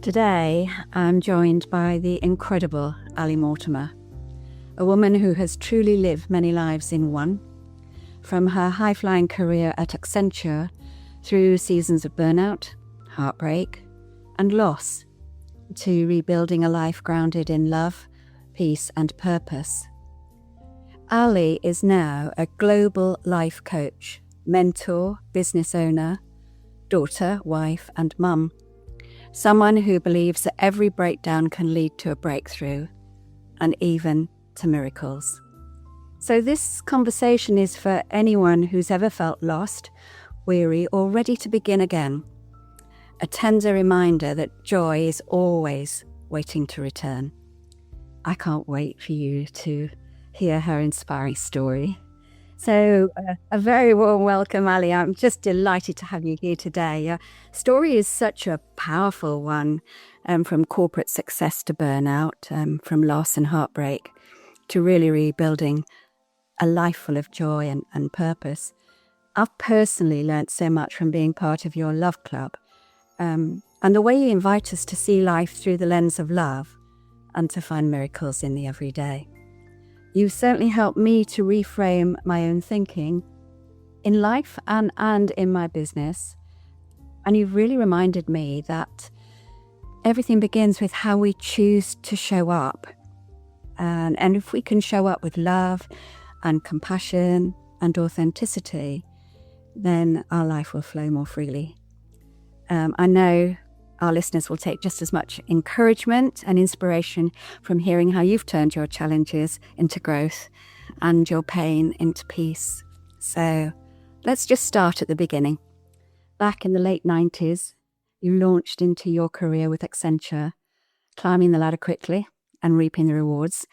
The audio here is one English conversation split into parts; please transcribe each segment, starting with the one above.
Today, I'm joined by the incredible Ali Mortimer, a woman who has truly lived many lives in one, from her high-flying career at Accenture through seasons of burnout, heartbreak, and loss, to rebuilding a life grounded in love, peace, and purpose. Ali is now a global life coach, mentor, business owner, daughter, wife, and mum. Someone who believes that every breakdown can lead to a breakthrough and even to miracles. So this conversation is for anyone who's ever felt lost, weary, or ready to begin again. A tender reminder that joy is always waiting to return. I can't wait for you to hear her inspiring story. So a very warm welcome, Ali. I'm just delighted to have you here today. Your story is such a powerful one, from corporate success to burnout, from loss and heartbreak to really rebuilding a life full of joy and purpose. I've personally learnt so much from being part of your love club, and the way you invite us to see life through the lens of love and to find miracles in the everyday. You've certainly helped me to reframe my own thinking in life and in my business. And you've really reminded me that everything begins with how we choose to show up. And if we can show up with love and compassion and authenticity, then our life will flow more freely. I know our listeners will take just as much encouragement and inspiration from hearing how you've turned your challenges into growth and your pain into peace. So let's just start at the beginning. Back in the late 90s, you launched into your career with Accenture, climbing the ladder quickly and reaping the rewards.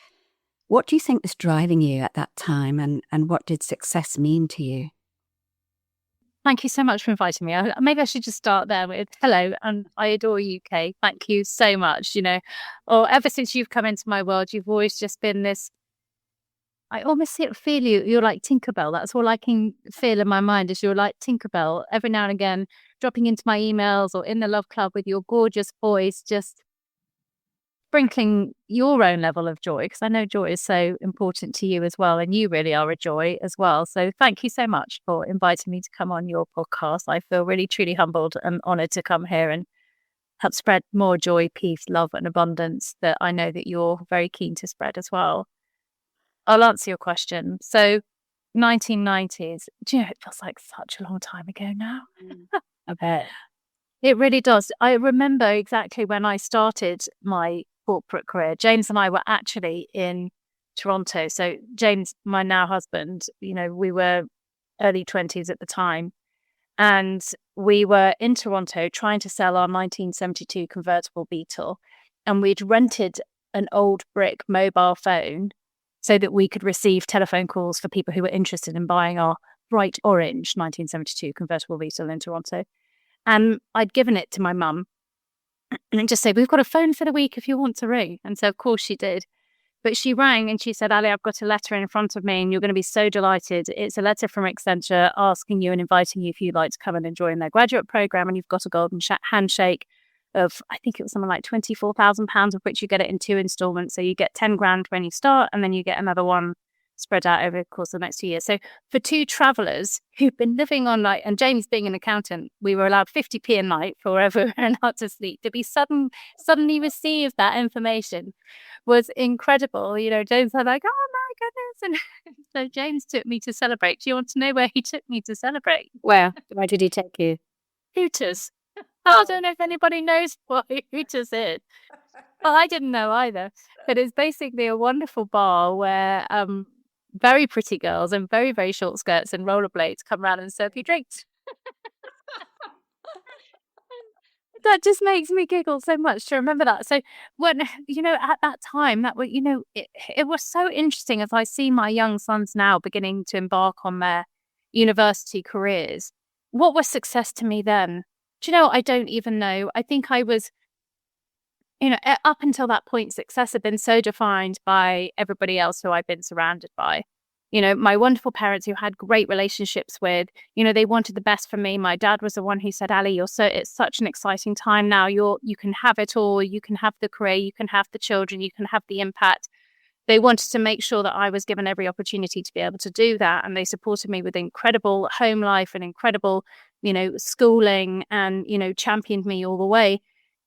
What do you think was driving you at that time, and what did success mean to you? Thank you so much for inviting me. Maybe I should just start there with hello, and I adore UK. Thank you so much. Or ever since you've come into my world, you've always just been this. I almost feel you. You're like Tinkerbell. That's all I can feel in my mind is you're like Tinkerbell. Every now and again, dropping into my emails or in the love club with your gorgeous voice, just sprinkling your own level of joy, because I know joy is so important to you as well, and you really are a joy as well. So thank you so much for inviting me to come on your podcast. I feel really, truly humbled and honoured to come here and help spread more joy, peace, love and abundance that I know that you're very keen to spread as well. I'll answer your question. So 1990s, do you know, it feels like such a long time ago now. I bet. It really does. I remember exactly when I started my corporate career. James and I were actually in Toronto. So James, my now husband, we were early 20s at the time. And we were in Toronto trying to sell our 1972 convertible Beetle. And we'd rented an old brick mobile phone so that we could receive telephone calls for people who were interested in buying our bright orange 1972 convertible Beetle in Toronto. And I'd given it to my mum and just said, we've got a phone for the week if you want to ring. And so, of course, she did. But she rang and she said, Ali, I've got a letter in front of me and you're going to be so delighted. It's a letter from Accenture asking you and inviting you if you'd like to come and join their graduate program. And you've got a golden handshake of, I think it was something like £24,000, of which you get it in 2 installments. So you get 10 grand when you start, and then you get another one spread out over the course of the next 2 years. So for 2 travellers who've been living on and James being an accountant, we were allowed 50p a night for wherever we were allowed to sleep. To be suddenly receive that information was incredible. James was like, oh my goodness. And so James took me to celebrate. Do you want to know where he took me to celebrate? Where did he take you? Hooters. I don't know if anybody knows what Hooters is. Well, I didn't know either. But it's basically a wonderful bar where very pretty girls in very, very short skirts and rollerblades come around and serve you drinks. That just makes me giggle so much to remember that. So when, at that time, that was, it was so interesting as I see my young sons now beginning to embark on their university careers. What was success to me then? Do you know, I don't even know. I think I was, up until that point, success had been so defined by everybody else who I've been surrounded by. my wonderful parents who had great relationships with, they wanted the best for me. My dad was the one who said, Ali, it's such an exciting time now. You can have it all. You can have the career, you can have the children, you can have the impact. They wanted to make sure that I was given every opportunity to be able to do that. And they supported me with incredible home life and incredible, schooling and, championed me all the way.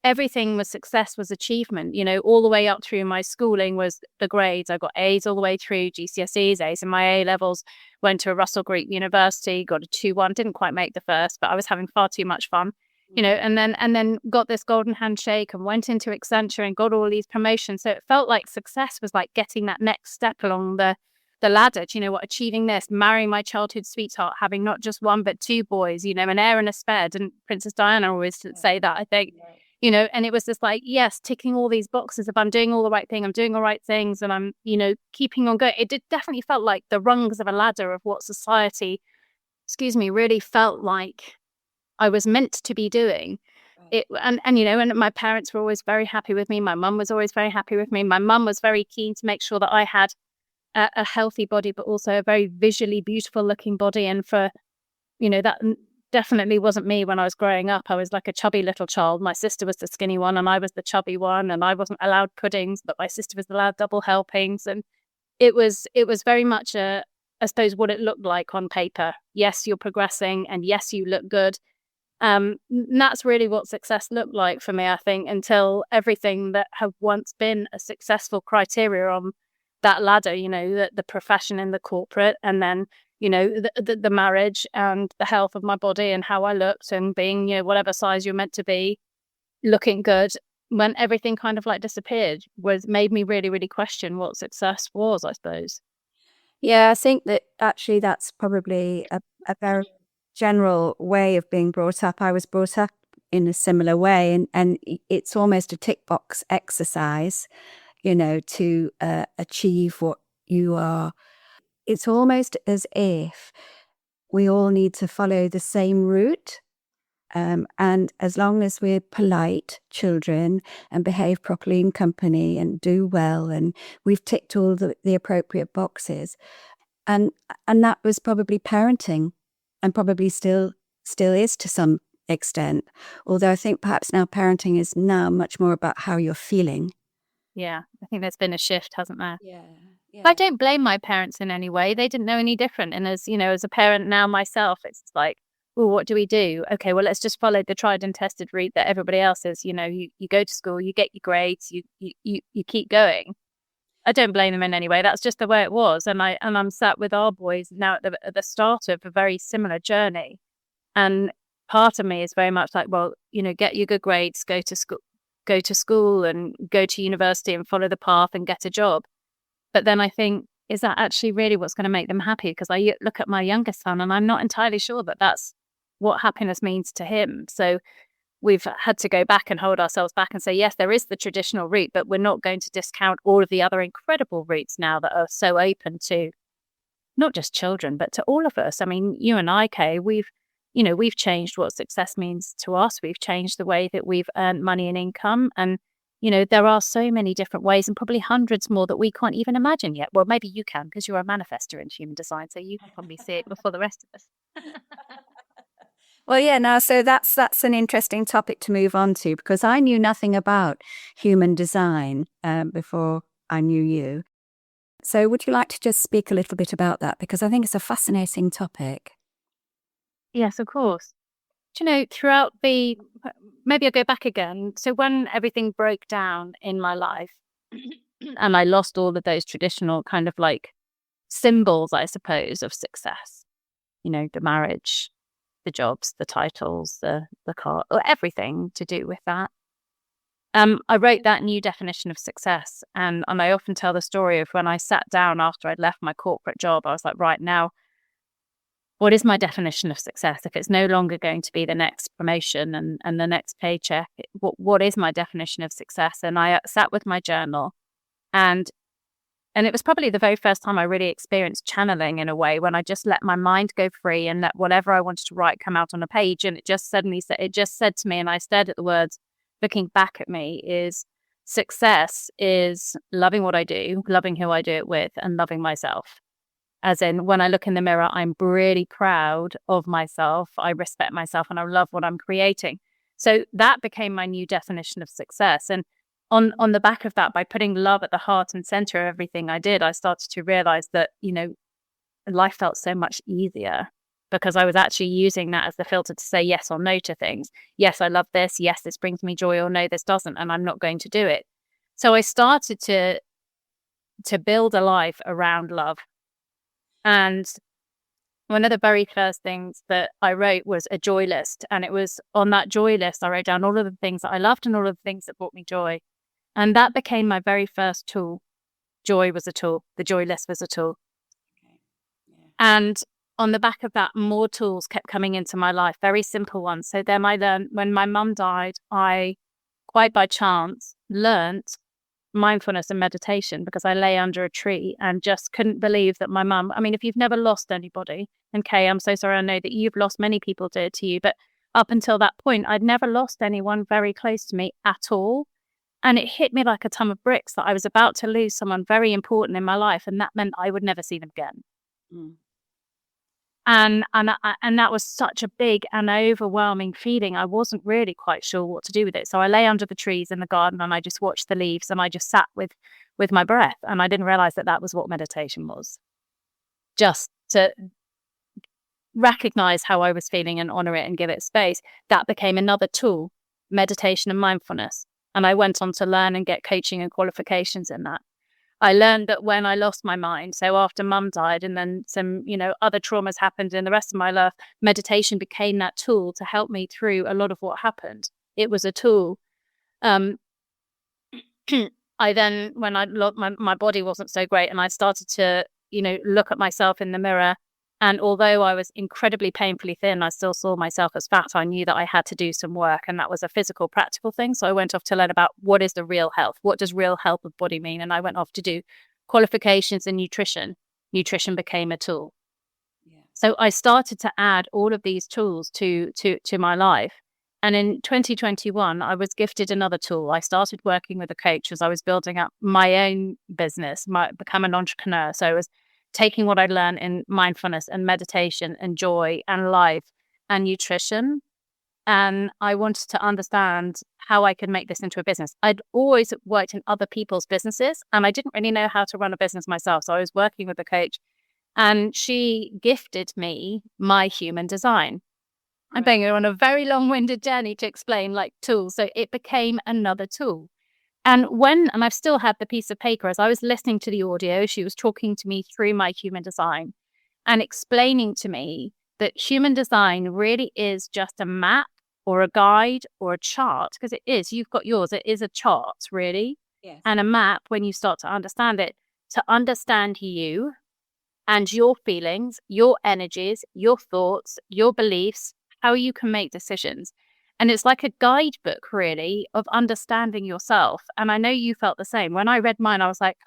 Everything was success, was achievement, all the way up through my schooling was the grades. I got A's all the way through, GCSEs, A's in my A levels, went to a Russell Group University, got a 2-1, didn't quite make the first, but I was having far too much fun, and then got this golden handshake and went into Accenture and got all these promotions. So it felt like success was like getting that next step along the ladder, achieving this, marrying my childhood sweetheart, having not just one, but 2 boys, an heir and a spare. Didn't Princess Diana always say that, I think? And it was just like, yes, ticking all these boxes of I'm doing all the right thing, I'm doing the right things, and I'm, keeping on going. It definitely felt like the rungs of a ladder of what society, really felt like I was meant to be doing. It and my parents were always very happy with me. My mum was always very happy with me. My mum was very keen to make sure that I had a healthy body, but also a very visually beautiful looking body. And for, that definitely wasn't me when I was growing up. I was like a chubby little child. My sister was the skinny one and I was the chubby one, and I wasn't allowed puddings, but my sister was allowed double helpings. And it was very much I suppose what it looked like on paper. Yes, you're progressing, and yes, you look good. That's really what success looked like for me, I think, until everything that had once been a successful criteria on that ladder, the profession in the corporate, and then the marriage and the health of my body and how I looked and being, whatever size you're meant to be, looking good, when everything kind of like disappeared, made me really, really question what success was, I suppose. Yeah, I think that actually that's probably a very general way of being brought up. I was brought up in a similar way, and it's almost a tick box exercise, to achieve what you are. It's almost as if we all need to follow the same route. And as long as we're polite children and behave properly in company and do well, and we've ticked all the appropriate boxes, and that was probably parenting, and probably still is to some extent. Although I think perhaps now parenting is now much more about how you're feeling. Yeah, I think there's been a shift, hasn't there? Yeah. I don't blame my parents in any way. They didn't know any different. And as a parent now myself, it's like, well, what do we do? Okay, well, let's just follow the tried and tested route that everybody else is. You go to school, you get your grades, you keep going. I don't blame them in any way. That's just the way it was. And I'm sat with our boys now at the start of a very similar journey. And part of me is very much like, well, get your good grades, go to school and go to university and follow the path and get a job. But then I think, is that actually really what's going to make them happy? Because I look at my youngest son and I'm not entirely sure that that's what happiness means to him. So we've had to go back and hold ourselves back and say, yes, there is the traditional route, but we're not going to discount all of the other incredible routes now that are so open to not just children, but to all of us. I mean, you and I, Kay, we've changed what success means to us. We've changed the way that we've earned money and income. And there are so many different ways, and probably hundreds more that we can't even imagine yet. Well, maybe you can, because you're a manifestor in human design, so you can probably see it before the rest of us. Well, yeah, now, so that's an interesting topic to move on to, because I knew nothing about human design before I knew you. So would you like to just speak a little bit about that? Because I think it's a fascinating topic. Yes, of course. Throughout maybe I'll go back again. So when everything broke down in my life and I lost all of those traditional kind of like symbols, I suppose, of success, the marriage, the jobs, the titles, the car, or everything to do with that. I wrote that new definition of success. And I often tell the story of when I sat down after I'd left my corporate job. I was like, right now, what is my definition of success? If it's no longer going to be the next promotion and the next paycheck, what is my definition of success? And I sat with my journal, and it was probably the very first time I really experienced channeling in a way, when I just let my mind go free and let whatever I wanted to write come out on a page. And it just said to me, and I stared at the words, looking back at me, is success is loving what I do, loving who I do it with, and loving myself. As in, when I look in the mirror, I'm really proud of myself. I respect myself and I love what I'm creating. So that became my new definition of success. And on the back of that, by putting love at the heart and center of everything I did, I started to realize that, life felt so much easier because I was actually using that as the filter to say yes or no to things. Yes, I love this. Yes, this brings me joy, or no, this doesn't, and I'm not going to do it. So I started to build a life around love. And one of the very first things that I wrote was a joy list. And it was on that joy list, I wrote down all of the things that I loved and all of the things that brought me joy. And that became my very first tool. Joy was a tool. The joy list was a tool. Okay. Yeah. And on the back of that, more tools kept coming into my life, very simple ones. So then I learned, when my mum died, I, quite by chance, learned mindfulness and meditation because I lay under a tree and just couldn't believe that my mum, I mean, if you've never lost anybody, and Kay, I'm so sorry, I know that you've lost many people dear to you, but up until that point, I'd never lost anyone very close to me at all. And it hit me like a ton of bricks that I was about to lose someone very important in my life, and that meant I would never see them again. Mm. And that was such a big and overwhelming feeling. I wasn't really quite sure what to do with it. So I lay under the trees in the garden and I just watched the leaves and I just sat with my breath. And I didn't realize that was what meditation was. Just to recognize how I was feeling and honor it and give it space. That became another tool, meditation and mindfulness. And I went on to learn and get coaching and qualifications in that. I learned that when I lost my mind, so after mum died and then some, other traumas happened in the rest of my life, meditation became that tool to help me through a lot of what happened. It was a tool. I then, when I lost, my body wasn't so great and I started to, look at myself in the mirror. And although I was incredibly painfully thin, I still saw myself as fat. I knew that I had to do some work, and that was a physical, practical thing. So I went off to learn about what is the real health? What does real health of body mean? And I went off to do qualifications in nutrition. Nutrition became a tool. Yeah. So I started to add all of these tools to my life. And in 2021, I was gifted another tool. I started working with a coach as I was building up my own business, become an entrepreneur. So I was taking what I learned in mindfulness and meditation and joy and life and nutrition. And I wanted to understand how I could make this into a business. I'd always worked in other people's businesses and I didn't really know how to run a business myself. So I was working with a coach and she gifted me my human design. I'm going on a very long-winded journey to explain tools. So it became another tool. And I've still had the piece of paper, as I was listening to the audio, she was talking to me through my human design and explaining to me that human design really is just a map or a guide or a chart, because it is, you've got yours, it is a chart really. Yes. And a map when you start to understand it, to understand you and your feelings, your energies, your thoughts, your beliefs, how you can make decisions. And it's like a guidebook, really, of understanding yourself. And I know you felt the same. When I read mine, I was like,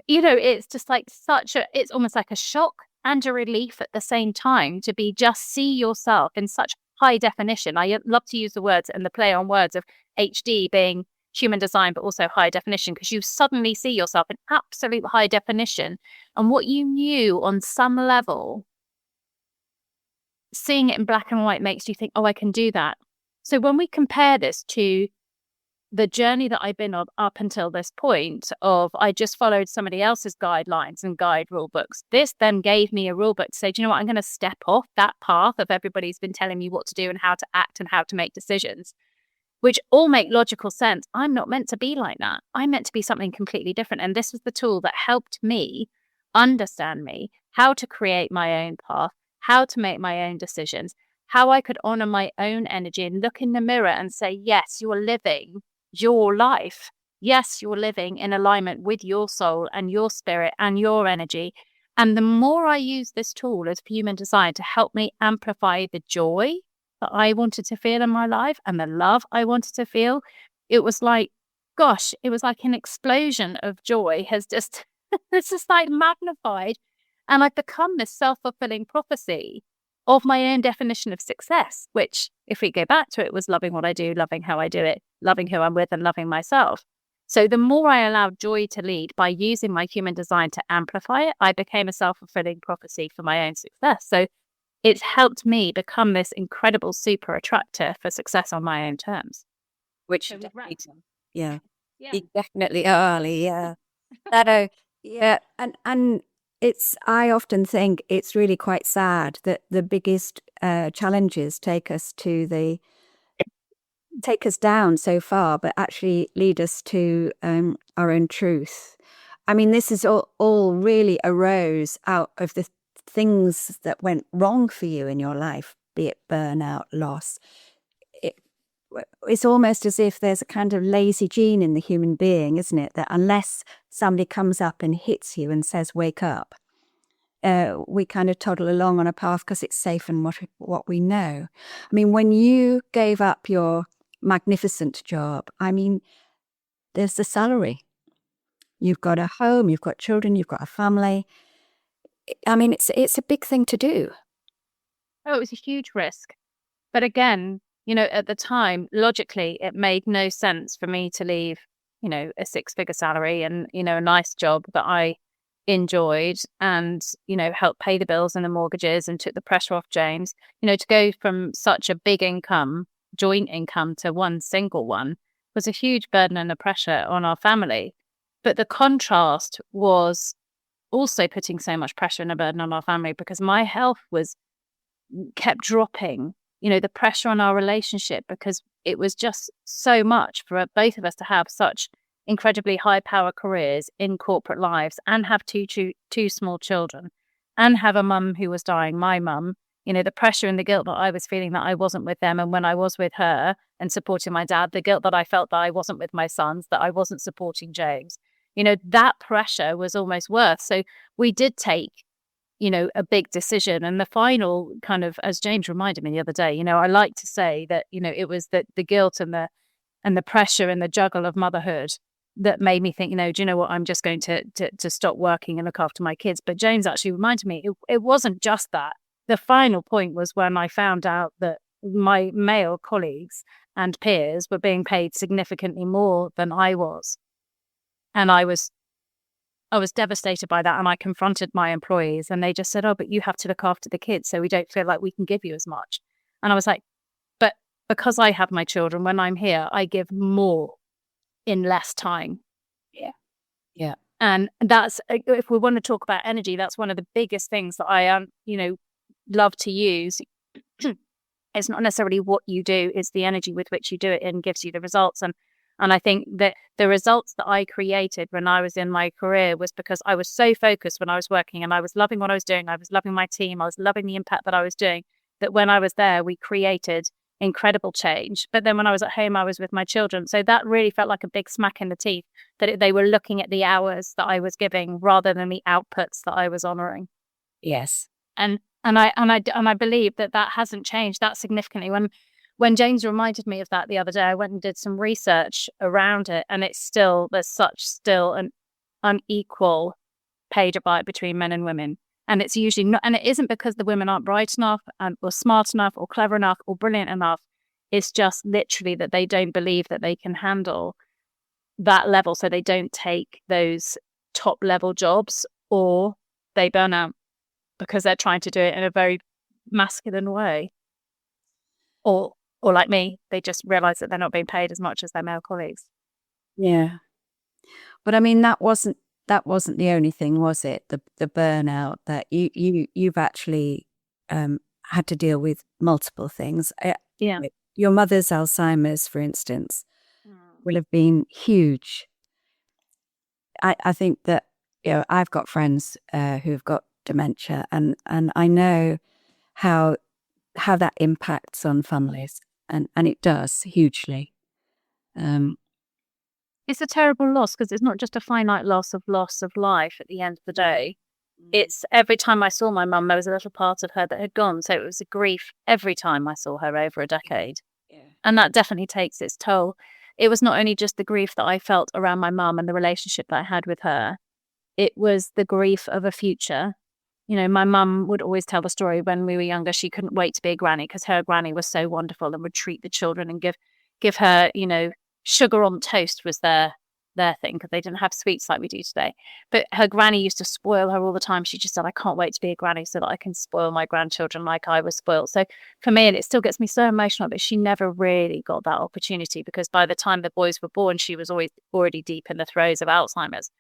it's just it's almost like a shock and a relief at the same time to just see yourself in such high definition. I love to use the words and the play on words of HD being human design, but also high definition, because you suddenly see yourself in absolute high definition. And what you knew on some level, seeing it in black and white makes you think, oh, I can do that. So when we compare this to the journey that I've been on up until this point of I just followed somebody else's guidelines and guide rule books, this then gave me a rule book to say, do you know what, I'm going to step off that path of everybody's been telling me what to do and how to act and how to make decisions, which all make logical sense. I'm not meant to be like that. I'm meant to be something completely different. And this was the tool that helped me understand me, how to create my own path, how to make my own decisions, how I could honor my own energy and look in the mirror and say, yes, you're living your life. Yes, you're living in alignment with your soul and your spirit and your energy. And the more I use this tool as human design to help me amplify the joy that I wanted to feel in my life and the love I wanted to feel, it was like, gosh, it was like an explosion of joy has just, it's just magnified. And I've become this self-fulfilling prophecy of my own definition of success, which, if we go back to it, was loving what I do, loving how I do it, loving who I'm with, and loving myself. So the more I allowed joy to lead by using my human design to amplify it, I became a self-fulfilling prophecy for my own success. So it's helped me become this incredible super attractor for success on my own terms. Which So definitely, yeah, yeah. you definitely are, Ali. Yeah, that, yeah, and I often think it's really quite sad that the biggest challenges take us down so far, but actually lead us to our own truth. I mean, this is all really arose out of the things that went wrong for you in your life, be it burnout, loss. It, it's almost as if there's a kind of lazy gene in the human being, isn't it? That unless somebody comes up and hits you and says, wake up, we kind of toddle along on a path because it's safe and what we know. I mean, when you gave up your magnificent job, I mean, there's the salary. You've got a home, you've got children, you've got a family. I mean, it's a big thing to do. Oh, it was a huge risk. But again, at the time, logically, it made no sense for me to leave, a 6-figure salary and, a nice job that I enjoyed and, helped pay the bills and the mortgages and took the pressure off James, to go from such a big income, joint income, to one single one was a huge burden and a pressure on our family. But the contrast was also putting so much pressure and a burden on our family because my health kept dropping, the pressure on our relationship, because it was just so much for both of us to have such incredibly high power careers in corporate lives and have two small children and have a mum who was dying, my mum, the pressure and the guilt that I was feeling that I wasn't with them. And when I was with her and supporting my dad, the guilt that I felt that I wasn't with my sons, that I wasn't supporting James, that pressure was almost worse. So we did take a big decision. And the final kind of, as James reminded me the other day, I like to say that, it was the guilt and the pressure and the juggle of motherhood that made me think, do you know what, I'm just going to stop working and look after my kids. But James actually reminded me, it wasn't just that. The final point was when I found out that my male colleagues and peers were being paid significantly more than I was. And I was devastated by that. And I confronted my employees and they just said, oh, but you have to look after the kids, so we don't feel like we can give you as much. And I was like, but because I have my children, when I'm here, I give more in less time. Yeah. Yeah. And that's, if we want to talk about energy, that's one of the biggest things that I, love to use. It's not necessarily what you do, it's the energy with which you do it and gives you the results. And I think that the results that I created when I was in my career was because I was so focused when I was working and I was loving what I was doing. I was loving my team. I was loving the impact that I was doing, that when I was there, we created incredible change. But then when I was at home, I was with my children. So that really felt like a big smack in the teeth, that they were looking at the hours that I was giving rather than the outputs that I was honoring. Yes. And I believe that hasn't changed that significantly. When James reminded me of that the other day, I went and did some research around it, and there's still an unequal pay divide between men and women. And it's usually not, and it isn't because the women aren't bright enough or smart enough or clever enough or brilliant enough. It's just literally that they don't believe that they can handle that level. So they don't take those top level jobs, or they burn out because they're trying to do it in a very masculine way. Or like me, they just realize that they're not being paid as much as their male colleagues. Yeah. But I mean, that wasn't the only thing, was it? The burnout that you've actually had to deal with multiple things. Yeah. Your mother's Alzheimer's, for instance, will have been huge. I think that, I've got friends who've got dementia, and I know how that impacts on families, and it does hugely. It's a terrible loss because it's not just a finite loss of life at the end of the day. It's every time I saw my mum, there was a little part of her that had gone. So it was a grief every time I saw her over a decade. Yeah. And that definitely takes its toll. It was not only just the grief that I felt around my mum and the relationship that I had with her. It was the grief of a future. My mum would always tell the story when we were younger. She couldn't wait to be a granny because her granny was so wonderful and would treat the children and give her, sugar on toast was their their thing because they didn't have sweets like we do today. But her granny used to spoil her all the time. She just said, I can't wait to be a granny so that I can spoil my grandchildren like I was spoiled. So for me, and it still gets me so emotional, but she never really got that opportunity because by the time the boys were born, she was always already deep in the throes of Alzheimer's.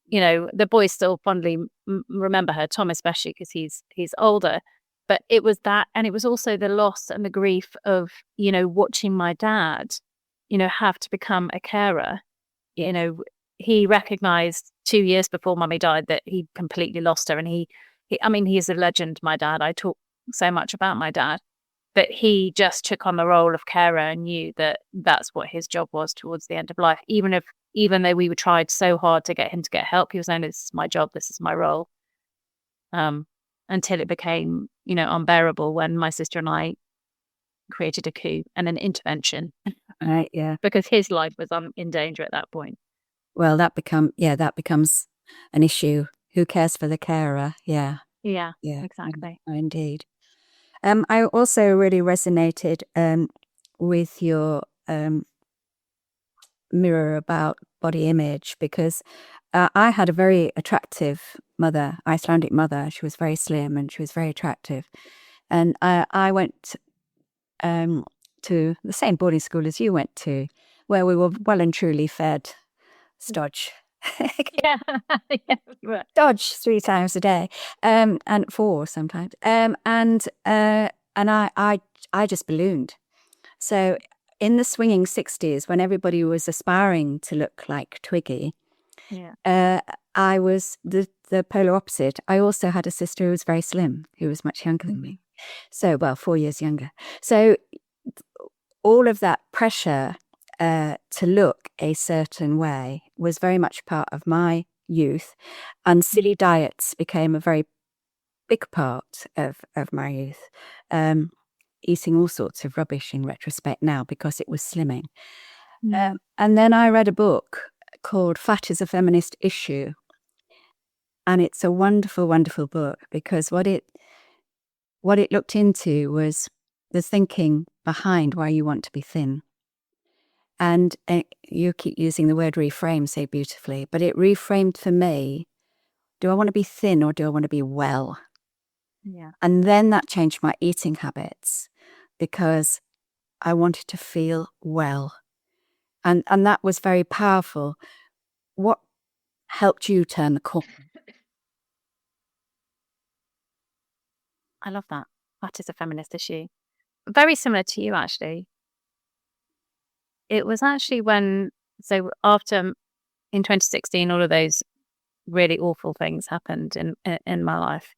You know, the boys still fondly remember her, Tom especially, because he's older. But it was that, and it was also the loss and the grief of, you know, watching my dad, you know, have to become a carer. You know, he recognized 2 years before Mummy died that he completely lost her. And I mean, he's a legend, my dad. I talk so much about my dad, but he just took on the role of carer and knew that that's what his job was towards the end of life. Even though we tried so hard to get him to get help, he was saying, this is my job, this is my role. Until it became, you know, unbearable when my sister and I created a coup and an intervention. Right, yeah. Because his life was in danger at that point. Well, that becomes an issue. Who cares for the carer? Yeah. Yeah, exactly. Indeed. I also really resonated with your mirror about body image because I had a very attractive mother, Icelandic mother. She was very slim and she was very attractive. And I went to the same boarding school as you went to, where we were well and truly fed stodge. Yeah. Dodge 3 times a day, and 4 sometimes. And I just ballooned. So in the swinging 60s, when everybody was aspiring to look like Twiggy, I was the polar opposite. I also had a sister who was very slim, who was much younger than me. So, well, 4 years younger. So all of that pressure to look a certain way was very much part of my youth, and silly diets became a very big part of my youth. Eating all sorts of rubbish in retrospect now because it was slimming. And then I read a book called Fat is a Feminist Issue. And it's a wonderful, wonderful book because what it looked into was the thinking behind why you want to be thin. And you keep using the word reframe so beautifully, but it reframed for me, do I want to be thin or do I want to be well? Yeah. And then that changed my eating habits because I wanted to feel well. And that was very powerful. What helped you turn the corner? I love that. That is a feminist issue. Very similar to you, actually. It was actually after, in 2016, all of those really awful things happened in my life.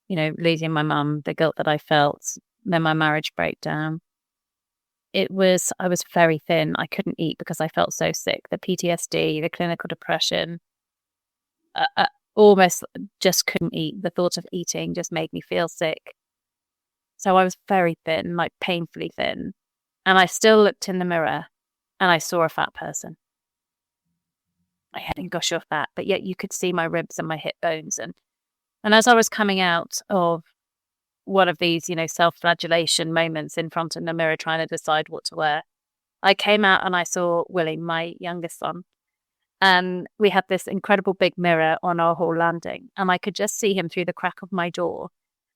You know, losing my mum, the guilt that I felt, then my marriage breakdown. I was very thin. I couldn't eat because I felt so sick. The PTSD, the clinical depression, almost just couldn't eat. The thought of eating just made me feel sick. So I was very thin, like painfully thin. And I still looked in the mirror and I saw a fat person. I hadn't gush of fat, but yet you could see my ribs and my hip bones. And as I was coming out of one of these, you know, self-flagellation moments in front of the mirror trying to decide what to wear, I came out and I saw Willie, my youngest son. And we had this incredible big mirror on our hall landing. And I could just see him through the crack of my door.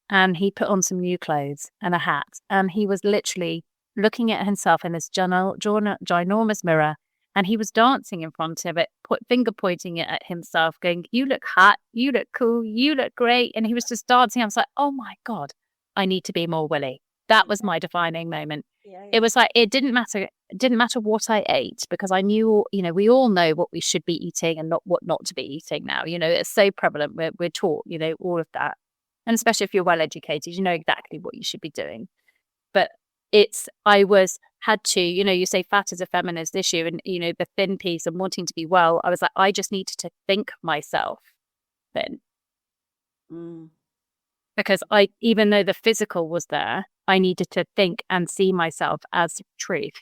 And he put on some new clothes and a hat. And he was literally looking at himself in this ginormous mirror. And he was dancing in front of it, finger pointing it at himself, going, you look hot, you look cool, you look great. And he was just dancing. I was like, oh my God, I need to be more Willie. That was my defining moment. Yeah. It was like, it didn't matter what I ate because I knew, you know, we all know what we should be eating and what not to be eating now. You know, it's so prevalent. We're taught, you know, all of that. And especially if you're well educated, you know exactly what you should be doing. But had to, you know, you say fat is a feminist issue and, you know, the thin piece and wanting to be well, I was like, I just needed to think myself thin. Because even though the physical was there, I needed to think and see myself as truth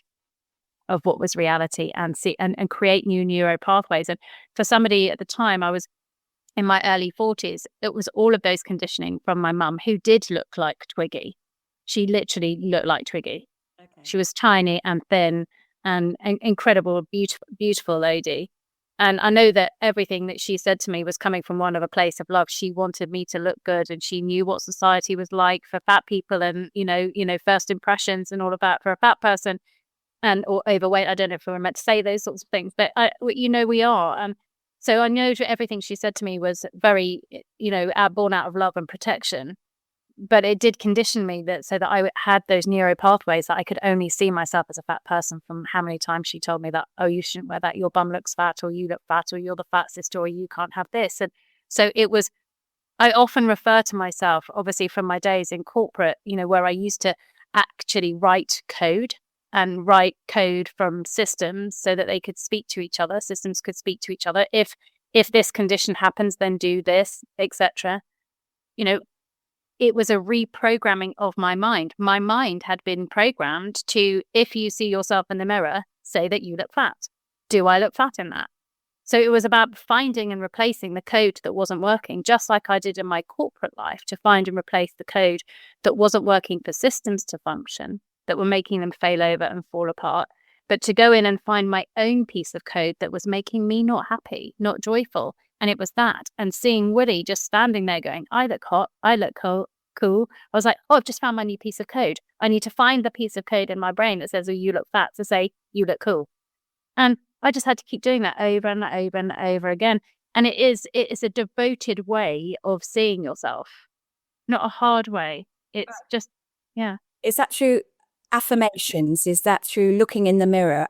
of what was reality and create new neuro pathways. And for somebody at the time, I was in my early 40s, it was all of those conditioning from my mum, who did look like Twiggy. She literally looked like Twiggy. Okay. She was tiny and thin and an incredible, beautiful lady. And I know that everything that she said to me was coming from one of a place of love. She wanted me to look good, and she knew what society was like for fat people, and first impressions and all of that for a fat person or overweight. I don't know if we were meant to say those sorts of things, but we are. So I know everything she said to me was very, born out of love and protection. But it did condition me so that I had those neuro pathways that I could only see myself as a fat person from how many times she told me that, oh, you shouldn't wear that, your bum looks fat, or you look fat, or you're the fat sister, or you can't have this. And so I often refer to myself, obviously from my days in corporate, where I used to actually write code from systems so that they could speak to each other. Systems could speak to each other. If this condition happens, then do this, etc. It was a reprogramming of my mind. My mind had been programmed to, if you see yourself in the mirror, say that you look fat. Do I look fat in that? So it was about finding and replacing the code that wasn't working, just like I did in my corporate life, to find and replace the code that wasn't working for systems to function, that were making them fail over and fall apart, but to go in and find my own piece of code that was making me not happy, not joyful. And it was that. And seeing Willie just standing there going, I look hot, I look cool. I was like, oh, I've just found my new piece of code. I need to find the piece of code in my brain that says, oh, you look fat, to say, you look cool. And I just had to keep doing that over and over and over again. And it is a devoted way of seeing yourself, not a hard way. It's just, yeah. Is that through affirmations? Is that through looking in the mirror?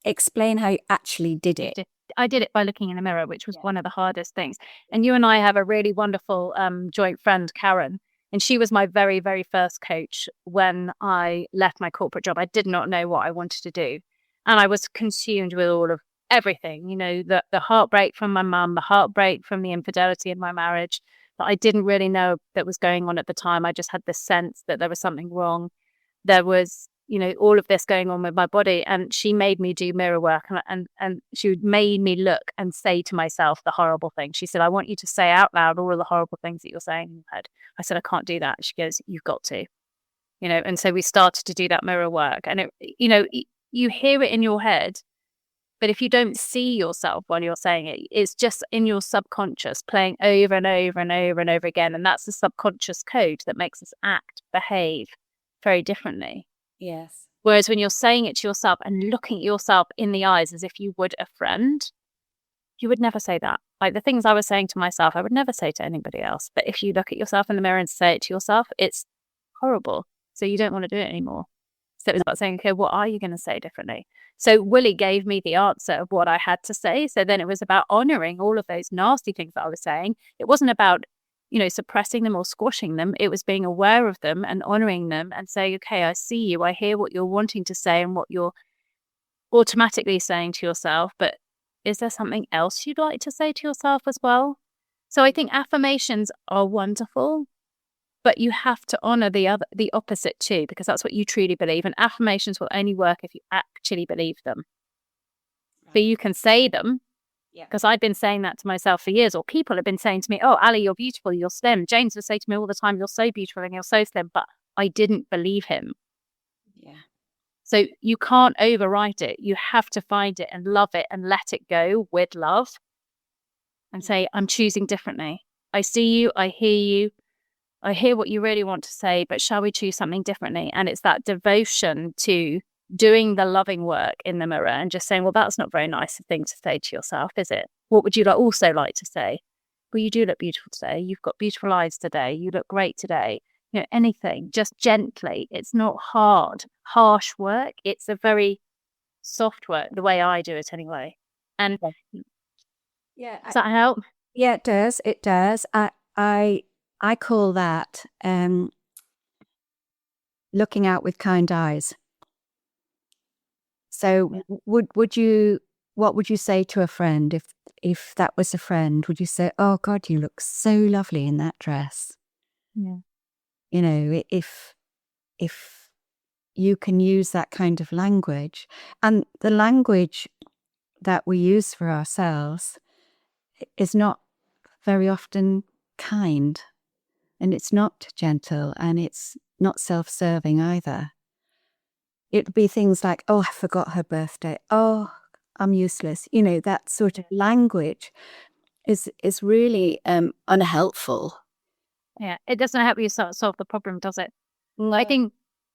Explain how you actually did it. I did it by looking in the mirror, which was one of the hardest things. And you and I have a really wonderful joint friend, Karen, and she was my very, very first coach when I left my corporate job. I did not know what I wanted to do. And I was consumed with all of everything, the heartbreak from my mum, the heartbreak from the infidelity in my marriage that I didn't really know that was going on at the time. I just had this sense that there was something wrong. There was, all of this going on with my body. And she made me do mirror work, and she made me look and say to myself the horrible thing. She said, I want you to say out loud all of the horrible things that you're saying in your head. I said, I can't do that. She goes, you've got to, and so we started to do that mirror work. And it, you hear it in your head, but if you don't see yourself while you're saying it, it's just in your subconscious playing over and over and over and over again. And that's the subconscious code that makes us act, behave very differently. Yes. Whereas when you're saying it to yourself and looking at yourself in the eyes as if you would a friend, you would never say that. Like the things I was saying to myself, I would never say to anybody else. But if you look at yourself in the mirror and say it to yourself, it's horrible. So you don't want to do it anymore. So it was about saying, okay, what are you going to say differently? So Willie gave me the answer of what I had to say. So then it was about honoring all of those nasty things that I was saying. It wasn't about, suppressing them or squashing them. It was being aware of them and honoring them and saying, okay, I see you. I hear what you're wanting to say and what you're automatically saying to yourself. But is there something else you'd like to say to yourself as well? So I think affirmations are wonderful, but you have to honor the opposite too, because that's what you truly believe. And affirmations will only work if you actually believe them. Right. But you can say them, because I'd been saying that to myself for years, or people have been saying to me, oh, Ali, you're beautiful, you're slim. James would say to me all the time, you're so beautiful and you're so slim, but I didn't believe him. Yeah. So you can't overwrite it. You have to find it and love it and let it go with love and say, I'm choosing differently. I see you, I hear you. I hear what you really want to say, but shall we choose something differently? And it's that devotion to doing the loving work in the mirror and just saying, well, that's not very nice a thing to say to yourself, is it? What would you also like to say? Well, you do look beautiful today. You've got beautiful eyes today. You look great today. Anything, just gently. It's not hard, harsh work. It's a very soft work, the way I do it anyway. And does that help? Yeah, it does. It does. I call that looking out with kind eyes. So what would you say to a friend if that was a friend? Would you say, oh God, you look so lovely in that dress? Yeah. If you can use that kind of language, and the language that we use for ourselves is not very often kind, and it's not gentle, and it's not self-serving either. It'd be things like, oh, I forgot her birthday. Oh, I'm useless. You know, that sort of language is really unhelpful. Yeah, it doesn't help you solve the problem, does it? I think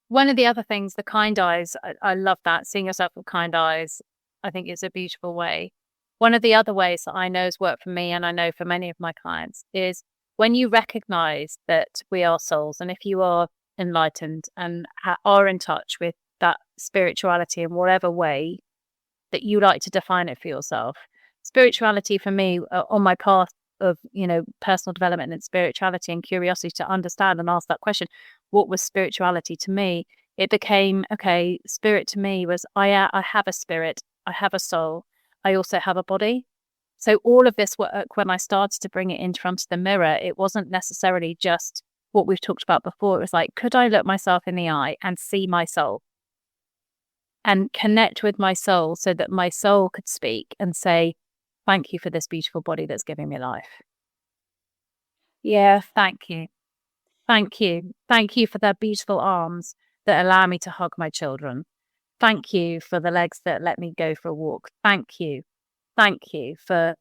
one of the other things, the kind eyes, I love that. Seeing yourself with kind eyes, I think is a beautiful way. One of the other ways that I know has worked for me, and I know for many of my clients, is when you recognize that we are souls, and if you are enlightened and are in touch with that spirituality in whatever way that you like to define it for yourself. Spirituality for me, on my path of, personal development and spirituality and curiosity to understand and ask that question, what was spirituality to me? It became, okay, spirit to me was I have a spirit, I have a soul, I also have a body. So all of this work, when I started to bring it in front of the mirror, it wasn't necessarily just what we've talked about before. It was like, could I look myself in the eye and see my soul and connect with my soul so that my soul could speak and say, thank you for this beautiful body that's giving me life. Yeah, thank you. Thank you. Thank you for the beautiful arms that allow me to hug my children. Thank you for the legs that let me go for a walk. Thank you. Thank you for,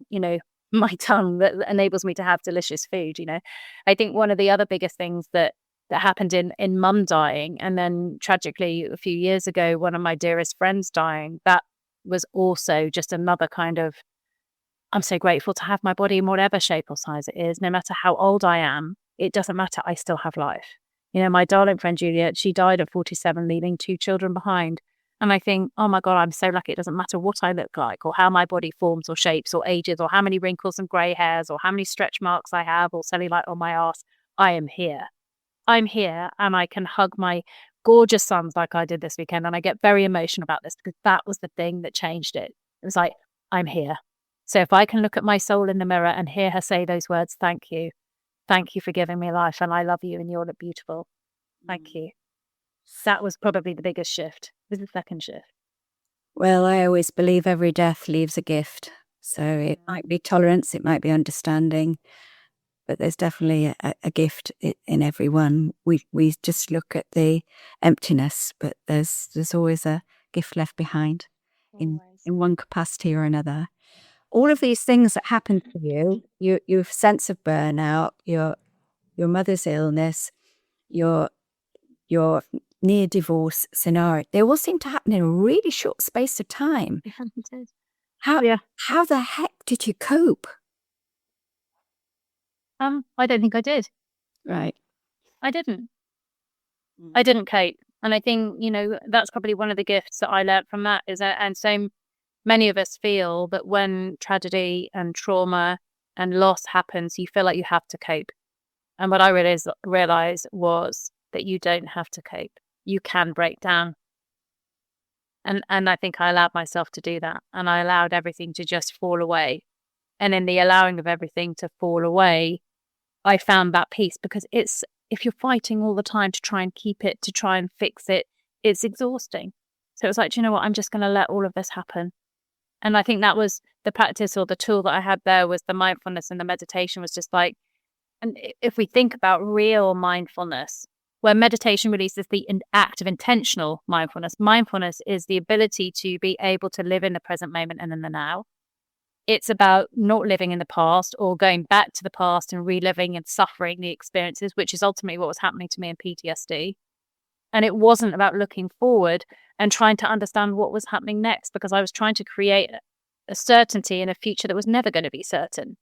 my tongue that enables me to have delicious food. I think one of the other biggest things that happened in mum dying, and then tragically a few years ago, one of my dearest friends dying, that was also just another kind of, I'm so grateful to have my body in whatever shape or size it is, no matter how old I am, it doesn't matter, I still have life. My darling friend Juliet, she died at 47, leaving 2 children behind. And I think, oh my God, I'm so lucky. It doesn't matter what I look like or how my body forms or shapes or ages or how many wrinkles and grey hairs or how many stretch marks I have or cellulite on my arse. I am here. I'm here and I can hug my gorgeous sons like I did this weekend. And I get very emotional about this because that was the thing that changed it. It was like, I'm here. So if I can look at my soul in the mirror and hear her say those words, thank you. Thank you for giving me life and I love you and you're beautiful. Thank you. That was probably the biggest shift. This is the second shift. Well, I always believe every death leaves a gift. So it might be tolerance, it might be understanding, but there's definitely a gift in everyone. We just look at the emptiness, but there's always a gift left behind in one capacity or another. All of these things that happen to you, your sense of burnout, your mother's illness, your near divorce scenario, they all seem to happen in a really short space of time. How the heck did you cope? I don't think I did. Right. I didn't. I didn't cope. And I think, that's probably one of the gifts that I learned from that is that, and so many of us feel that when tragedy and trauma and loss happens, you feel like you have to cope. And what I realized was that you don't have to cope. You can break down. And I think I allowed myself to do that. And I allowed everything to just fall away. And in the allowing of everything to fall away, I found that peace, because if you're fighting all the time to try and keep it, to try and fix it, it's exhausting. So it was like, you know what, I'm just going to let all of this happen. And I think that was the practice, or the tool that I had there was the mindfulness, and the meditation was just like, and if we think about real mindfulness, where meditation releases the act of intentional mindfulness, mindfulness is the ability to be able to live in the present moment and in the now. It's about not living in the past or going back to the past and reliving and suffering the experiences, which is ultimately what was happening to me in PTSD. And it wasn't about looking forward and trying to understand what was happening next, because I was trying to create a certainty in a future that was never going to be certain.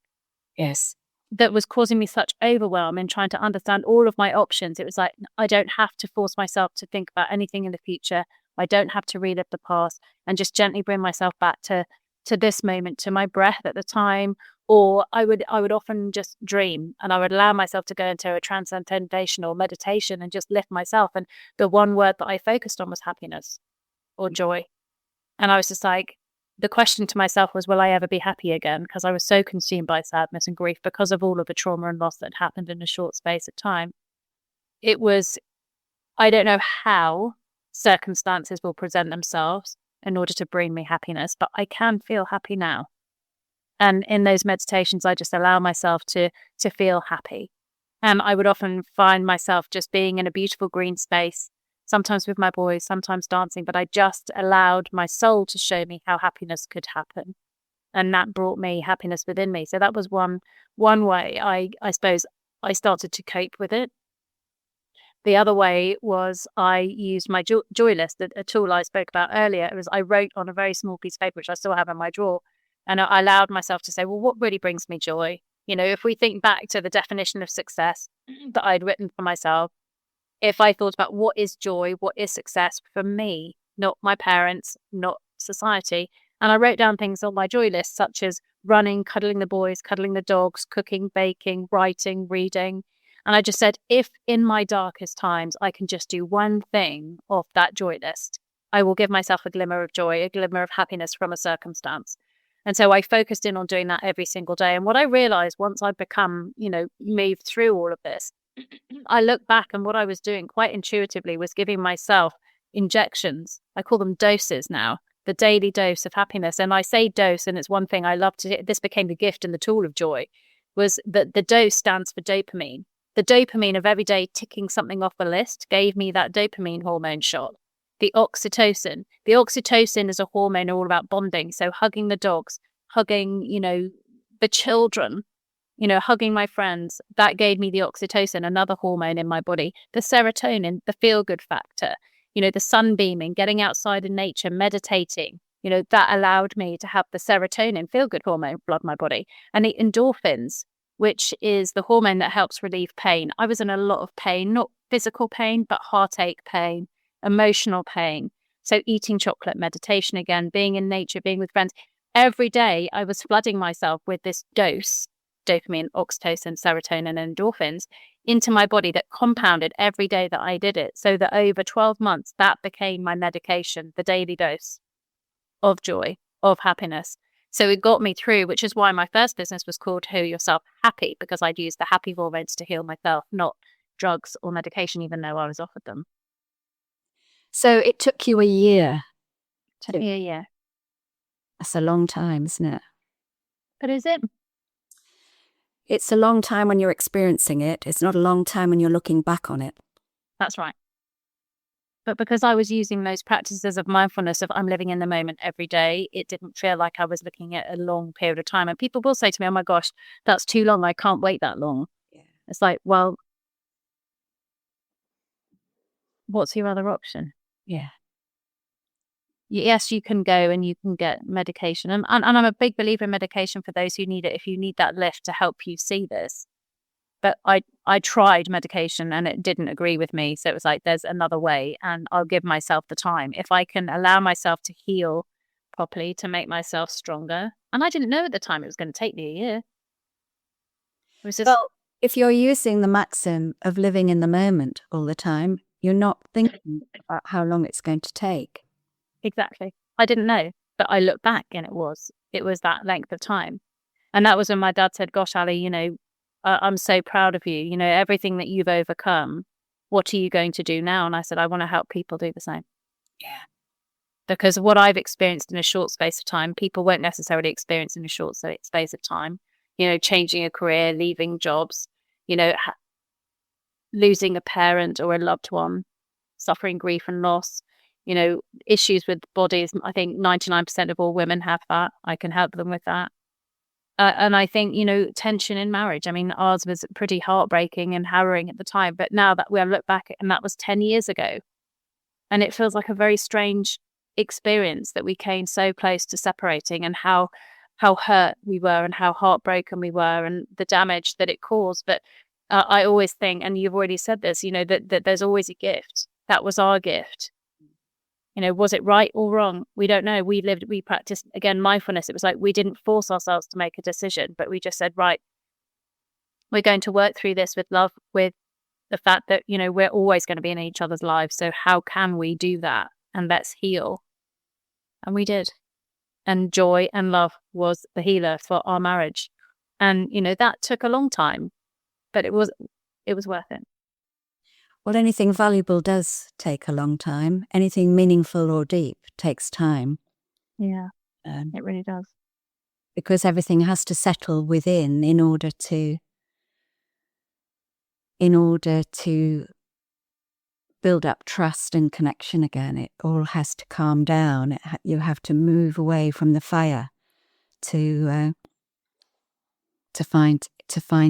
Yes. That was causing me such overwhelm in trying to understand all of my options. It was like, I don't have to force myself to think about anything in the future. I don't have to relive the past, and just gently bring myself back to this moment, to my breath at the time. Or I would often just dream, and I would allow myself to go into a transcendental meditation and just lift myself. And the one word that I focused on was happiness or joy. And I was just like, the question to myself was, will I ever be happy again? Because I was so consumed by sadness and grief because of all of the trauma and loss that happened in a short space of time. It was, I don't know how circumstances will present themselves in order to bring me happiness, but I can feel happy now. And in those meditations, I just allow myself to feel happy. And I would often find myself just being in a beautiful green space, sometimes with my boys, sometimes dancing, but I just allowed my soul to show me how happiness could happen. And that brought me happiness within me. So that was one way I suppose I started to cope with it. The other way was I used my joy list, a tool I spoke about earlier. It was I wrote on a very small piece of paper, which I still have in my drawer, and I allowed myself to say, well, what really brings me joy? If we think back to the definition of success that I'd written for myself, if I thought about what is joy, what is success for me, not my parents, not society, and I wrote down things on my joy list, such as running, cuddling the boys, cuddling the dogs, cooking, baking, writing, reading. And I just said, if in my darkest times I can just do one thing off that joy list, I will give myself a glimmer of joy, a glimmer of happiness from a circumstance. And so I focused in on doing that every single day. And what I realized once I'd become, moved through all of this, I look back and what I was doing quite intuitively was giving myself injections. I call them doses now, the daily dose of happiness. And I say dose, and it's one thing I love to do. This became the gift and the tool of joy, was that the dose stands for dopamine. The dopamine of every day ticking something off a list gave me that dopamine hormone shot. The oxytocin is a hormone all about bonding. So hugging the dogs, hugging, the children, hugging my friends, that gave me the oxytocin, another hormone in my body. The serotonin, the feel-good factor, the sunbeaming, getting outside in nature, meditating, that allowed me to have the serotonin, feel-good hormone flood my body. And the endorphins, which is the hormone that helps relieve pain. I was in a lot of pain, not physical pain, but heartache pain, emotional pain. So eating chocolate, meditation again, being in nature, being with friends. Every day I was flooding myself with this dose, dopamine, oxytocin, serotonin, and endorphins, into my body that compounded every day that I did it. So that over 12 months, that became my medication, the daily dose of joy, of happiness. So it got me through, which is why my first business was called Heal Yourself Happy, because I'd used the happy hormones to heal myself, not drugs or medication, even though I was offered them. So it took you a year. Took me a year. That's a long time, isn't it? But is it? It's a long time when you're experiencing it. It's not a long time when you're looking back on it. That's right. But because I was using those practices of mindfulness, of I'm living in the moment every day, it didn't feel like I was looking at a long period of time. And people will say to me, oh my gosh, that's too long. I can't wait that long. Yeah. It's like, well, what's your other option? Yeah. Yes, you can go and you can get medication. And I'm a big believer in medication for those who need it, if you need that lift to help you see this. But I tried medication and it didn't agree with me. So it was like, there's another way and I'll give myself the time. If I can allow myself to heal properly, to make myself stronger. And I didn't know at the time it was going to take me a year. It was just... Well, if you're using the maxim of living in the moment all the time, you're not thinking about how long it's going to take. Exactly. I didn't know, but I look back and it was that length of time. And that was when my dad said, gosh, Ali, I'm so proud of you. Everything that you've overcome, what are you going to do now? And I said, I want to help people do the same. Yeah. Because what I've experienced in a short space of time, people won't necessarily experience in a short space of time. Changing a career, leaving jobs, losing a parent or a loved one, suffering grief and loss, issues with bodies. I think 99% of all women have that. I can help them with that. And I think, tension in marriage. I mean, ours was pretty heartbreaking and harrowing at the time. But now that we look back, and that was 10 years ago, and it feels like a very strange experience that we came so close to separating, and how hurt we were and how heartbroken we were and the damage that it caused. But I always think, and you've already said this, that there's always a gift. That was our gift. Was it right or wrong? We don't know. We practiced, again, mindfulness. It was like we didn't force ourselves to make a decision, but we just said, right, we're going to work through this with love, with the fact that, we're always going to be in each other's lives. So how can we do that? And let's heal. And we did. And joy and love was the healer for our marriage. And, that took a long time, but it was worth it. Well, anything valuable does take a long time. Anything meaningful or deep takes time. Yeah, it really does. Because everything has to settle within in order to build up trust and connection again. It all has to calm down. You have to move away from the fire to find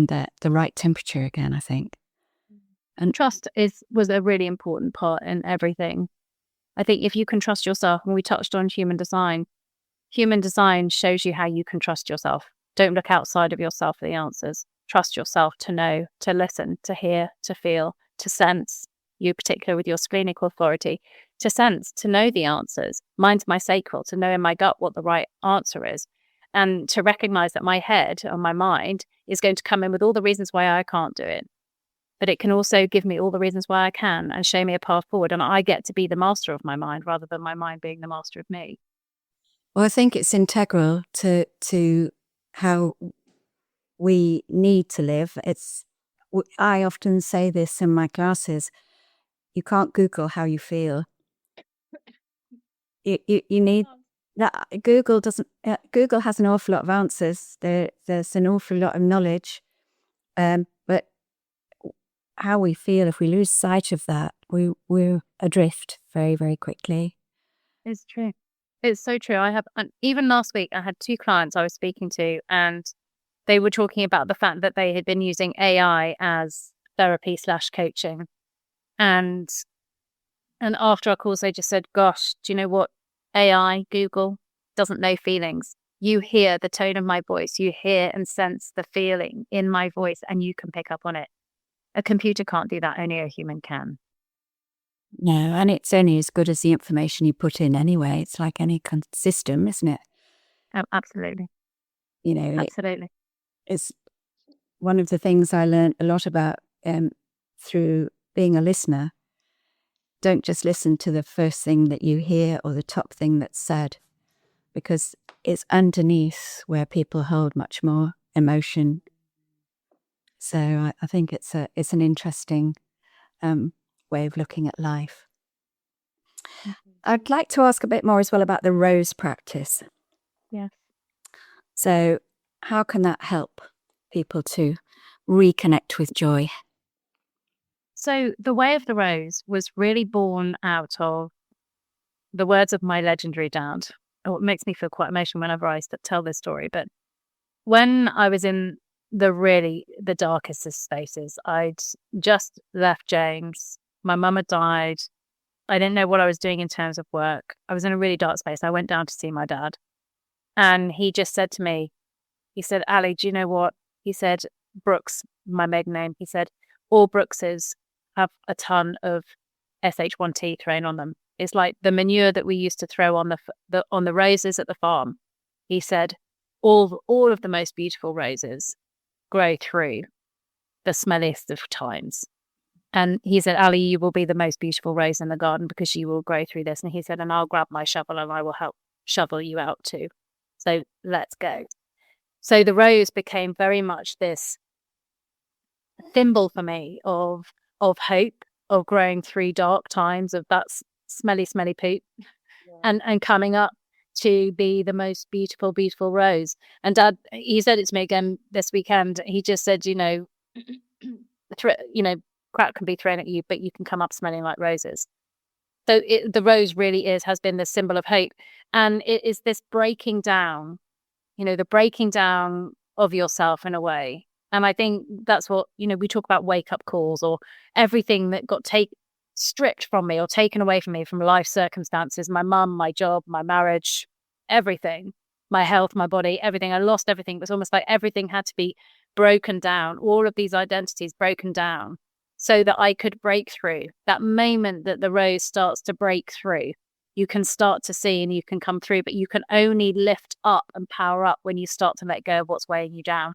the right temperature again, I think. And trust was a really important part in everything. I think if you can trust yourself, and we touched on human design shows you how you can trust yourself. Don't look outside of yourself for the answers. Trust yourself to know, to listen, to hear, to feel, to sense. You, particular with your splenic authority, to sense, to know the answers. Mine's my sacral, to know in my gut what the right answer is. And to recognize that my head or my mind is going to come in with all the reasons why I can't do it. But it can also give me all the reasons why I can and show me a path forward. And I get to be the master of my mind rather than my mind being the master of me. Well, I think it's integral to how we need to live. I often say this in my classes. You can't Google how you feel. You need that. Google has an awful lot of answers. There's an awful lot of knowledge, but how we feel, if we lose sight of that, we're adrift very, very quickly. It's true. It's so true. Even last week, I had 2 clients I was speaking to, and they were talking about the fact that they had been using AI as therapy/coaching. And after our calls, they just said, gosh, do you know what? AI, Google, doesn't know feelings. You hear the tone of my voice. You hear and sense the feeling in my voice, and you can pick up on it. A computer can't do that. Only a human can. No, and it's only as good as the information you put in anyway. It's like any system, isn't it? Oh, absolutely. Absolutely. It's one of the things I learned a lot about through being a listener. Don't just listen to the first thing that you hear or the top thing that's said, because it's underneath where people hold much more emotion. So I think it's an interesting way of looking at life. I'd like to ask a bit more as well about the rose practice. Yes. So how can that help people to reconnect with joy? So the Way of the Rose was really born out of the words of my legendary dad. Oh, it makes me feel quite emotional whenever I tell this story. But when I was in the darkest of spaces, I'd just left James. My mum had died. I didn't know what I was doing in terms of work. I was in a really dark space. I went down to see my dad. And he just said to me, he said, Ali, do you know what? He said, Brooks, my maiden name. He said, all Brookses have a ton of SH1T thrown on them. It's like the manure that we used to throw on the roses at the farm. He said, all of the most beautiful roses grow through the smelliest of times. And he said, Ali, you will be the most beautiful rose in the garden because you will grow through this. And he said, and I'll grab my shovel and I will help shovel you out too. So let's go. So the rose became very much this symbol for me of hope, of growing through dark times, of that smelly poop, and coming up to be the most beautiful, beautiful rose. And Dad, he said it to me again this weekend. He just said, crap can be thrown at you, but you can come up smelling like roses. So the rose really has been the symbol of hope. And it is this breaking down, the breaking down of yourself in a way. And I think that's what, we talk about wake up calls, or everything that got stripped from me or taken away from me from life circumstances, my mum, my job, my marriage, everything, my health, my body, everything. I lost everything. It was almost like everything had to be broken down, all of these identities broken down, so that I could break through. That moment that the rose starts to break through, you can start to see and you can come through, but you can only lift up and power up when you start to let go of what's weighing you down.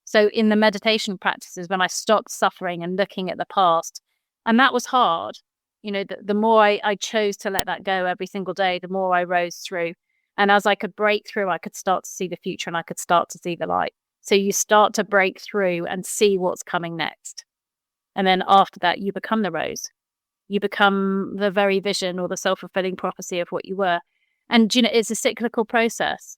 So in the meditation practices, when I stopped suffering and looking at the past, and that was hard, the more I chose to let that go every single day, the more I rose through. And as I could break through, I could start to see the future and I could start to see the light. So you start to break through and see what's coming next. And then after that, you become the rose. You become the very vision or the self-fulfilling prophecy of what you were. And, it's a cyclical process.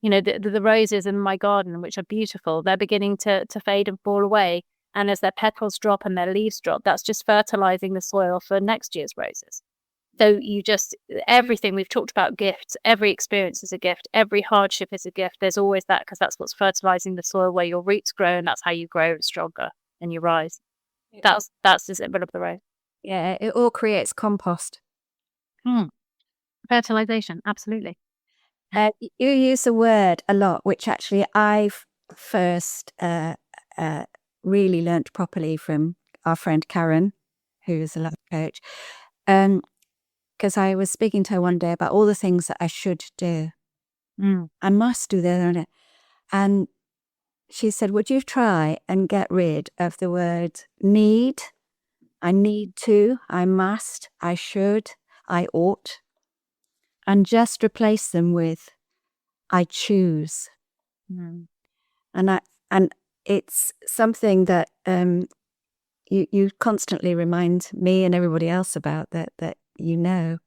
The roses in my garden, which are beautiful, they're beginning to fade and fall away. And as their petals drop and their leaves drop, that's just fertilizing the soil for next year's roses. So everything we've talked about gifts, every experience is a gift, every hardship is a gift. There's always that, because that's what's fertilizing the soil where your roots grow, and that's how you grow stronger and you rise. That's the symbol of the rose. Yeah, it all creates compost. Fertilization, absolutely. You use a word a lot, which actually I've first really learnt properly from our friend Karen, who is a life coach. Because I was speaking to her one day about all the things that I should do. I must do that. And she said, would you try and get rid of the word need? I need to, I must, I should, I ought, and just replace them with I choose. And it's something that you constantly remind me and everybody else about, that you know.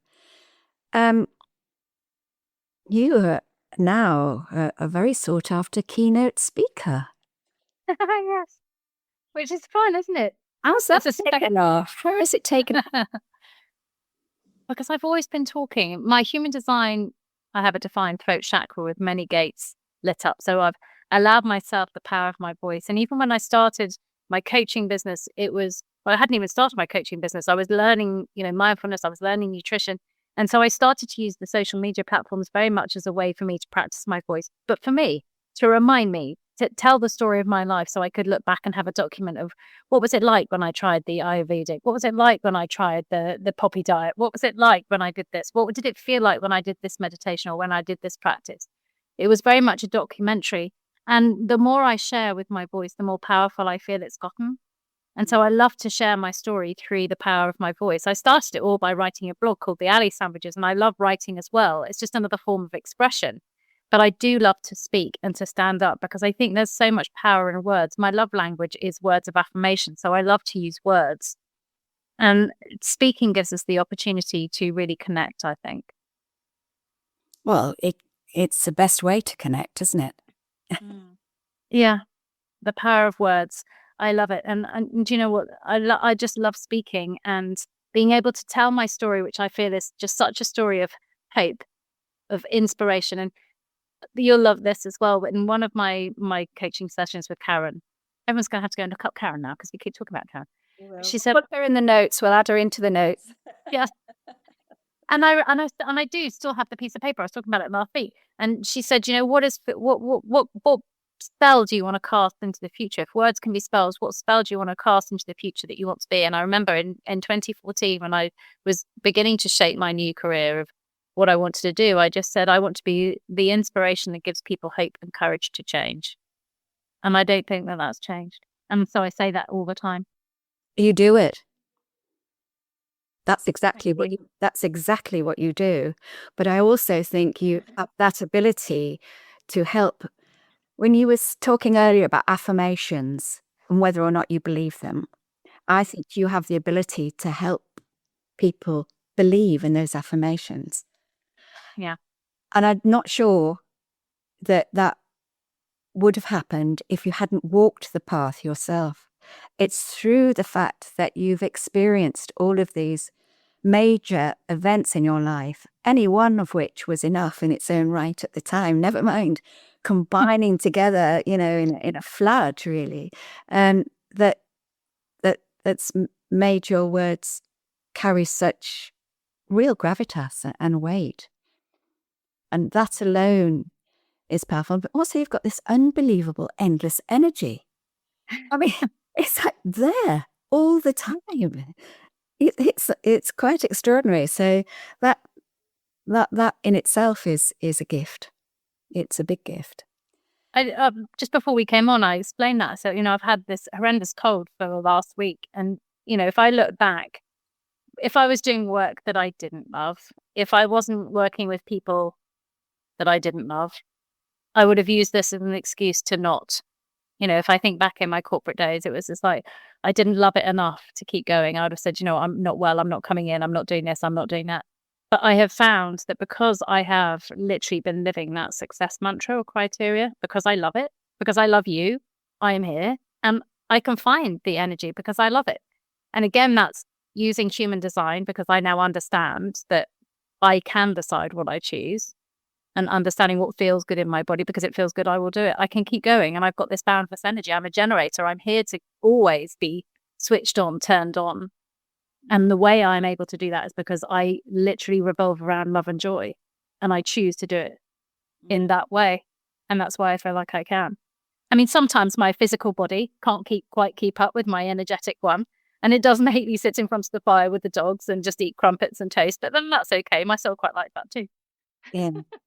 You are now a very sought after keynote speaker. Yes, which is fun, isn't it? How's that taken off? Where is it taken off? Because I've always been talking. My human design, I have a defined throat chakra with many gates lit up. So I've allowed myself the power of my voice. And even when I started my coaching business, I hadn't even started my coaching business. I was learning, mindfulness. I was learning nutrition. And so I started to use the social media platforms very much as a way for me to practice my voice. But for me, to remind me, to tell the story of my life, so I could look back and have a document of what was it like when I tried the Ayurvedic? What was it like when I tried the poppy diet? What was it like when I did this? What did it feel like when I did this meditation or when I did this practice? It was very much a documentary. And the more I share with my voice, the more powerful I feel it's gotten. And so I love to share my story through the power of my voice. I started it all by writing a blog called The Ali Sandwiches, and I love writing as well. It's just another form of expression. But I do love to speak and to stand up, because I think there's so much power in words. My love language is words of affirmation. So I love to use words. And speaking gives us the opportunity to really connect, I think. Well, it's the best way to connect, isn't it? Yeah, the power of words. I love it. And do you know what? I just love speaking and being able to tell my story, which I feel is just such a story of hope, of inspiration. And you'll love this as well. But in one of my coaching sessions with Karen, everyone's going to have to go and look up Karen now, because we keep talking about Karen. She said, put her in the notes. We'll add her into the notes. Yes. And I do still have the piece of paper. I was talking about it last week. And she said, what spell do you want to cast into the future? If words can be spells, what spell do you want to cast into the future that you want to be? And I remember in 2014, when I was beginning to shape my new career of what I wanted to do, I just said, I want to be the inspiration that gives people hope and courage to change. And I don't think that that's changed. And so I say that all the time. You do it. That's exactly what you do. But I also think you have that ability to help. When you was talking earlier about affirmations and whether or not you believe them, I think you have the ability to help people believe in those affirmations. Yeah. And I'm not sure that would have happened if you hadn't walked the path yourself. It's through the fact that you've experienced all of these major events in your life, any one of which was enough in its own right at the time, never mind combining together, in a flood, really, that's made your words carry such real gravitas and weight. And that alone is powerful. But also you've got this unbelievable endless energy. I mean, it's like there all the time. It's quite extraordinary. So that in itself is a gift. It's a big gift. Just before we came on, I explained that. So, I've had this horrendous cold for the last week. And, if I look back, if I was doing work that I didn't love, if I wasn't working with people that I didn't love, I would have used this as an excuse to not. If I think back in my corporate days, it was just like, I didn't love it enough to keep going. I would have said, I'm not well, I'm not coming in, I'm not doing this, I'm not doing that. But I have found that because I have literally been living that success mantra or criteria, because I love it, because I love you, I am here. And I can find the energy because I love it. And again, that's using human design, because I now understand that I can decide what I choose, and understanding what feels good in my body. Because it feels good, I will do it. I can keep going. And I've got this boundless energy. I'm a generator. I'm here to always be switched on, turned on. And the way I'm able to do that is because I literally revolve around love and joy, and I choose to do it in that way. And that's why I feel like I can. I mean, sometimes my physical body can't quite keep up with my energetic one, and it does make me sit in front of the fire with the dogs and just eat crumpets and toast, but then that's okay. My soul quite likes that too.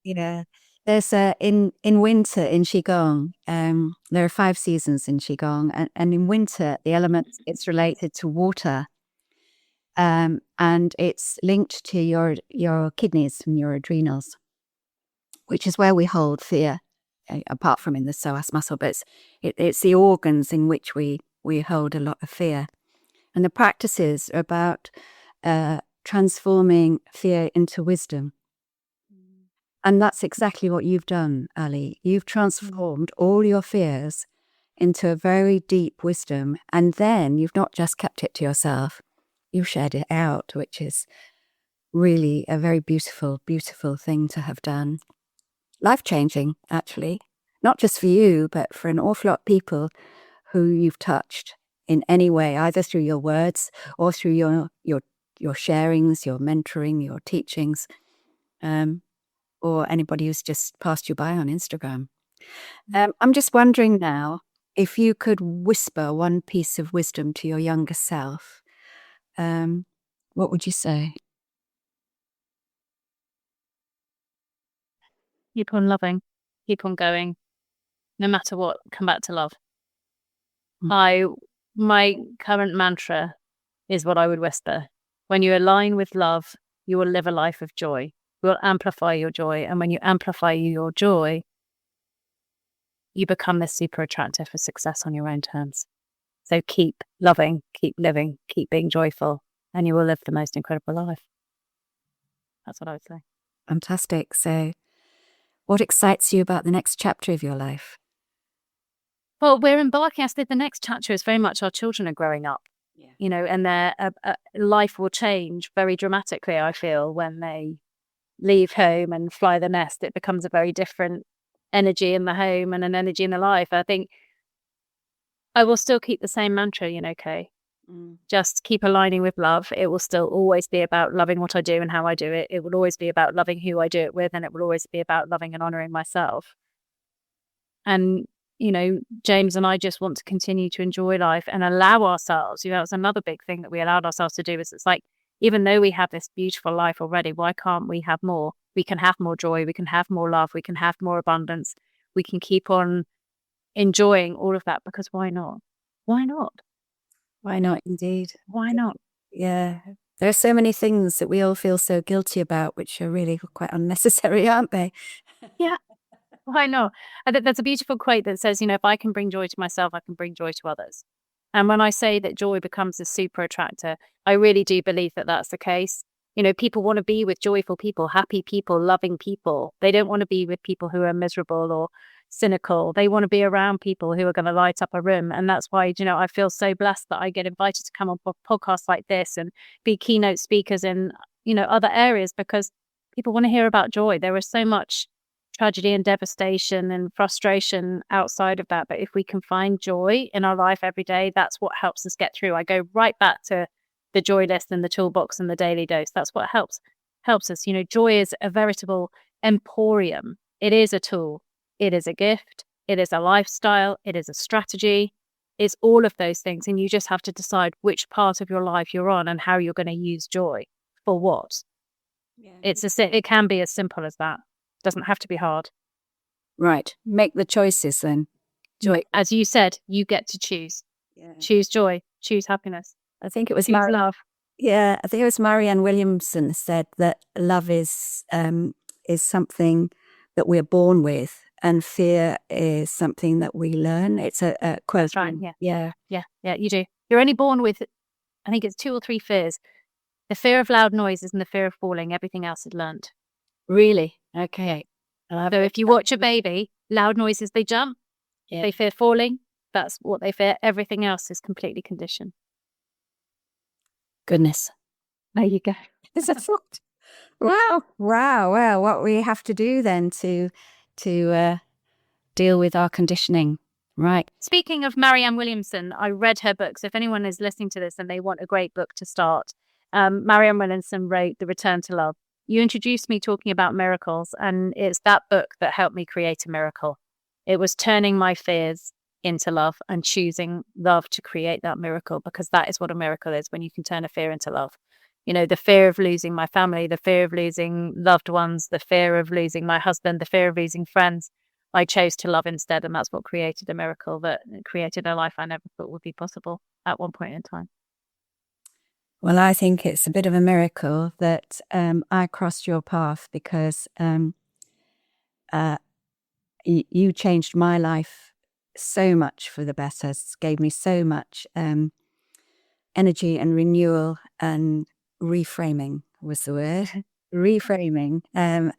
Yeah. There's in winter in Qigong, there are 5 seasons in Qigong, and in winter the element, it's related to water, and it's linked to your kidneys and your adrenals, which is where we hold fear, apart from in the psoas muscle, but it's the organs in which we hold a lot of fear. And the practices are about transforming fear into wisdom. And that's exactly what you've done, Ali. You've transformed all your fears into a very deep wisdom. And then you've not just kept it to yourself, you've shared it out, which is really a very beautiful, beautiful thing to have done. Life-changing, actually. Not just for you, but for an awful lot of people who you've touched in any way, either through your words or through your sharings, your mentoring, your teachings. Or anybody who's just passed you by on Instagram. I'm just wondering now, if you could whisper one piece of wisdom to your younger self, what would you say? Keep on loving, keep on going, no matter what, come back to love. My current mantra is what I would whisper. When you align with love, you will live a life of joy. You will amplify your joy. And when you amplify your joy, you become this super attractive for success on your own terms. So keep loving, keep living, keep being joyful, and you will live the most incredible life. That's what I would say. Fantastic. So what excites you about the next chapter of your life? Well, we're embarking. I said the next chapter is very much our children are growing up, and their life will change very dramatically, I feel, when they leave home and fly the nest. It becomes a very different energy in the home and an energy in the life. I think I will still keep the same mantra, Kay. Just keep aligning with love. It will still always be about loving what I do and how I do it. It will always be about loving who I do it with, and it will always be about loving and honoring myself. And, James and I just want to continue to enjoy life and allow ourselves, it's another big thing that we allowed ourselves to do, is it's like, even though we have this beautiful life already, why can't we have more? We can have more joy. We can have more love. We can have more abundance. We can keep on enjoying all of that, because why not? Why not? Why not, indeed? Why not? Yeah. There are so many things that we all feel so guilty about, which are really quite unnecessary, aren't they? Yeah. Why not? There's a beautiful quote that says, if I can bring joy to myself, I can bring joy to others. And when I say that joy becomes a super attractor, I really do believe that that's the case. People want to be with joyful people, happy people, loving people. They don't want to be with people who are miserable or cynical. They want to be around people who are going to light up a room. And that's why, I feel so blessed that I get invited to come on podcasts like this and be keynote speakers in, other areas, because people want to hear about joy. There is so much tragedy and devastation and frustration outside of that. But if we can find joy in our life every day, that's what helps us get through. I go right back to the joy list and the toolbox and the daily dose. That's what helps us. Joy is a veritable emporium. It is a tool. It is a gift. It is a lifestyle. It is a strategy. It's all of those things. And you just have to decide which part of your life you're on and how you're going to use joy for what. Yeah. It can be as simple as that. Doesn't have to be hard. Right. Make the choices then. Joy. As you said, you get to choose. Yeah. Choose joy. Choose happiness. I think it was love. Yeah, I think it was Marianne Williamson said that love is something that we're born with, and fear is something that we learn. It's a quote. That's right. Yeah. You do. You're only born with, I think it's 2 or 3 fears. The fear of loud noises and the fear of falling. Everything else is learned. Really? Okay. So if you watch a baby, loud noises, they jump. Yeah. They fear falling. That's what they fear. Everything else is completely conditioned. Goodness. There you go. Is that what? Wow. Well, what we have to do then to deal with our conditioning, right? Speaking of Marianne Williamson, I read her books. If anyone is listening to this and they want a great book to start, Marianne Williamson wrote The Return to Love. You introduced me talking about miracles, and it's that book that helped me create a miracle. It was turning my fears into love and choosing love to create that miracle, because that is what a miracle is, when you can turn a fear into love. You know, the fear of losing my family, the fear of losing loved ones, the fear of losing my husband, the fear of losing friends. I chose to love instead, and that's what created a miracle that created a life I never thought would be possible at one point in time. Well, I think it's a bit of a miracle that I crossed your path, because you changed my life so much for the better, gave me so much energy and renewal, and reframing was the word. Reframing. And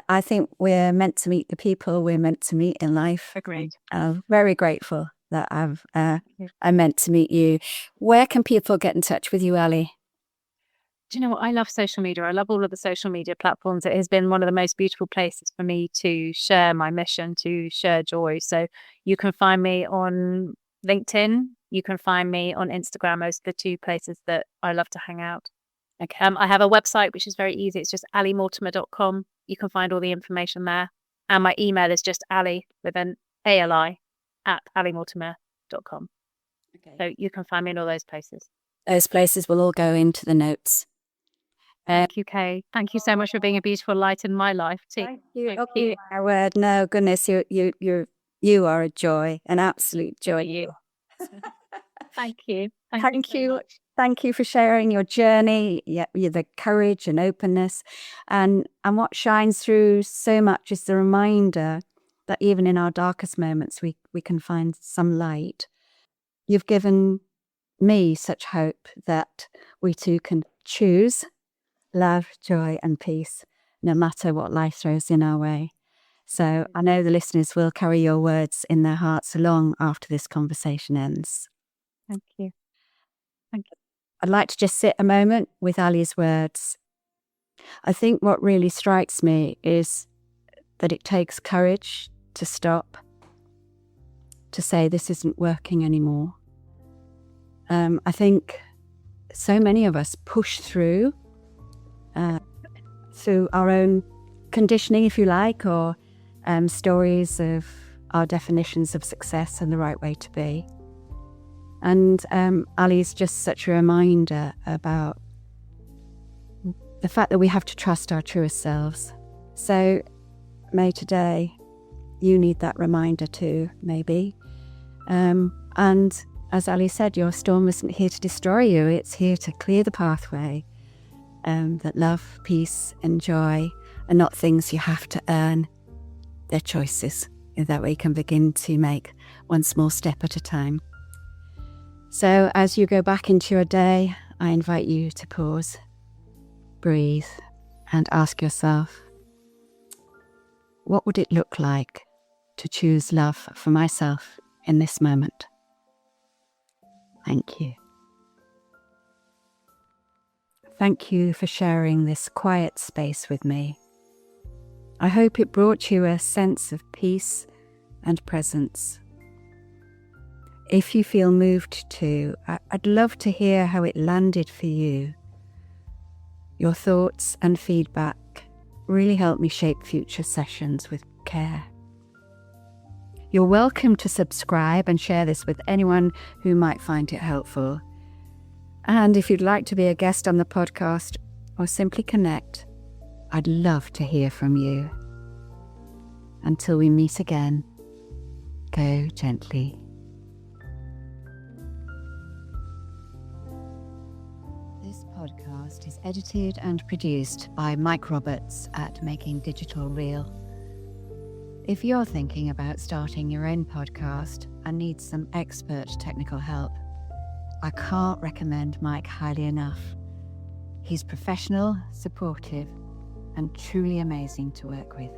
I think we're meant to meet the people we're meant to meet in life. Agreed. I'm very grateful that I'm meant to meet you. Where can people get in touch with you, Ali? Do you know what? I love social media. I love all of the social media platforms. It has been one of the most beautiful places for me to share my mission, to share joy. So you can find me on LinkedIn. You can find me on Instagram. Those are the two places that I love to hang out. Okay. I have a website, which is very easy. It's just alimortimer.com. You can find all the information there. And my email is just Ali with an ALI at alimortimer.com. Okay. So you can find me in all those places. Those places will all go into the notes. Thank you, Kay. Thank you so much for being a beautiful light in my life too. Thank you. My word. No, goodness, you are a joy, an absolute joy. You. Thank you. Thank you. Thank you for sharing your journey, the courage and openness. And what shines through so much is the reminder that even in our darkest moments, we can find some light. You've given me such hope that we too can choose love, joy, and peace, no matter what life throws in our way. So I know the listeners will carry your words in their hearts long after this conversation ends. Thank you. Thank you. I'd like to just sit a moment with Ali's words. I think what really strikes me is that it takes courage to stop, to say this isn't working anymore. I think so many of us push through our own conditioning, if you like, or stories of our definitions of success and the right way to be. And Ali's just such a reminder about the fact that we have to trust our truest selves. So may today you need that reminder too, maybe. And as Ali said, your storm isn't here to destroy you, it's here to clear the pathway. That love, peace, and joy are not things you have to earn. They're choices that we can begin to make one small step at a time. So as you go back into your day, I invite you to pause, breathe, and ask yourself, what would it look like to choose love for myself in this moment? Thank you. Thank you for sharing this quiet space with me. I hope it brought you a sense of peace and presence. If you feel moved to, I'd love to hear how it landed for you. Your thoughts and feedback really help me shape future sessions with care. You're welcome to subscribe and share this with anyone who might find it helpful. And if you'd like to be a guest on the podcast or simply connect, I'd love to hear from you. Until we meet again, go gently. This podcast is edited and produced by Mike Roberts at Making Digital Real. If you're thinking about starting your own podcast and need some expert technical help, I can't recommend Mike highly enough. He's professional, supportive, and truly amazing to work with.